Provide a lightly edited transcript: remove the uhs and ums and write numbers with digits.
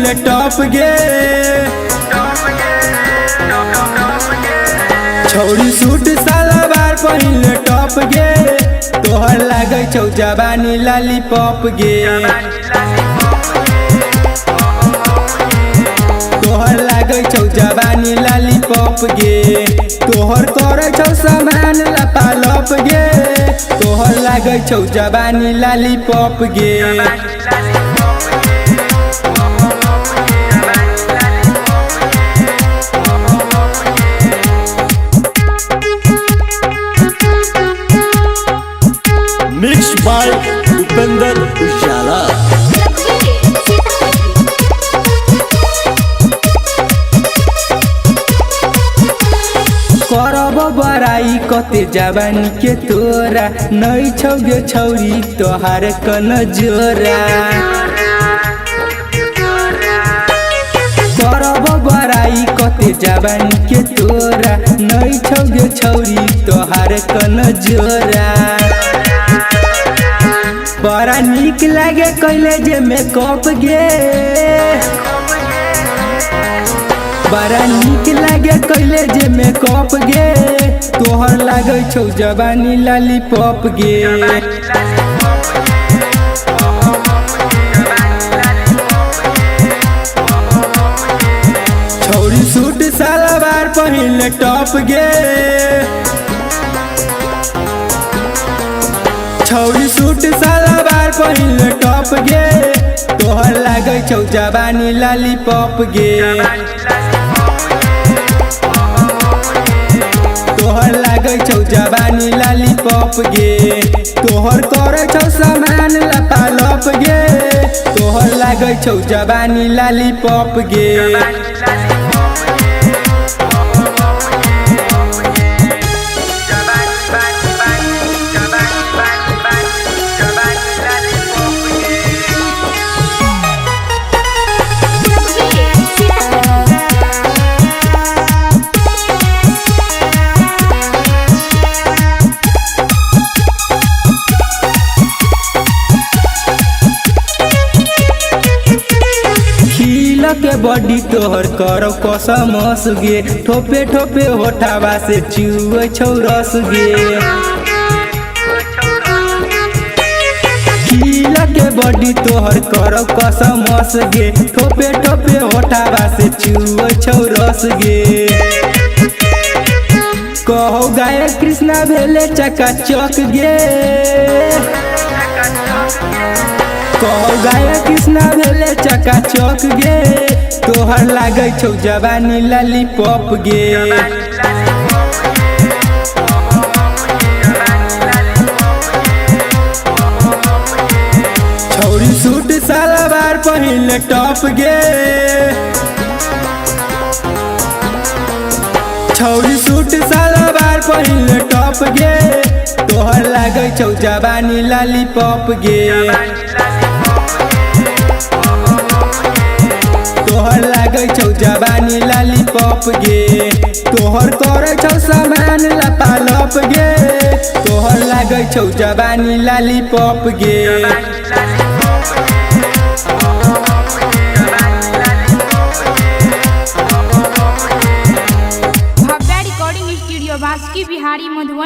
पहले टॉप गे छौरी सूट सलवार पहले टॉप गे तोहर लागे छौ जवानी लॉलीपॉप गे तोहर लागे छौ जवानी लॉलीपॉप गे तोहर करे छौ सामान लपालप गे तोहर लागे छौ जवानी लॉलीपॉप गे मिक्स्ड बाय उपेंद्र उजाला। करब बड़ाई कते जवानी के तोरा नहीं छौगे छौरी तोहार कन जोरा करब बड़ाई कते जवानी के तोरा नहीं छौगे छौरी तोहार कन जोरा बड़ा निक लागे कैले जे मेकअप गे बड़ा निक लागे कैले जे मेकअप गे तोहर लागे छौ जवानी लॉलीपॉप गे छौरी सूट सलवार पहले टॉप गे छौरी सूट सलवार पहले टॉप गे तोहर लागे छौ जवानी लॉलीपॉप गे तोहर लागे छौ जवानी लॉलीपॉप गे तोहर करे छौ सामान लपालप गे तोहर लागे छौ जवानी लॉलीपॉप गे के बॉडी तोहर करो कसमस गे ठोपे ठोपे होठावा से चुए छौ रस गे खिला के बॉडी तोहर करो कसमस गे ठोपे ठोपे होठावा से चुए छौ रस गे कहो गायक कृष्णा भेले चकाचक गे कहो गायक कृष्णा भेले चकाचक गे तोहर लागे छौ जवानी लॉलीपॉप गे छौरी सूट सलवार पहले टॉप गे छौरी सूट सलवार पहले टॉप गे तोहर लागे छौ जवानी लॉलीपॉप गे तोहर लागे छौ जवानी लॉलीपॉप गे तोहर करे छौ सामान लपालप गे तोहर लागे छौ जवानी लॉलीपॉप गे भव्या रिकॉर्डिंग स्टूडियो बास्की बिहारी मधुबनी।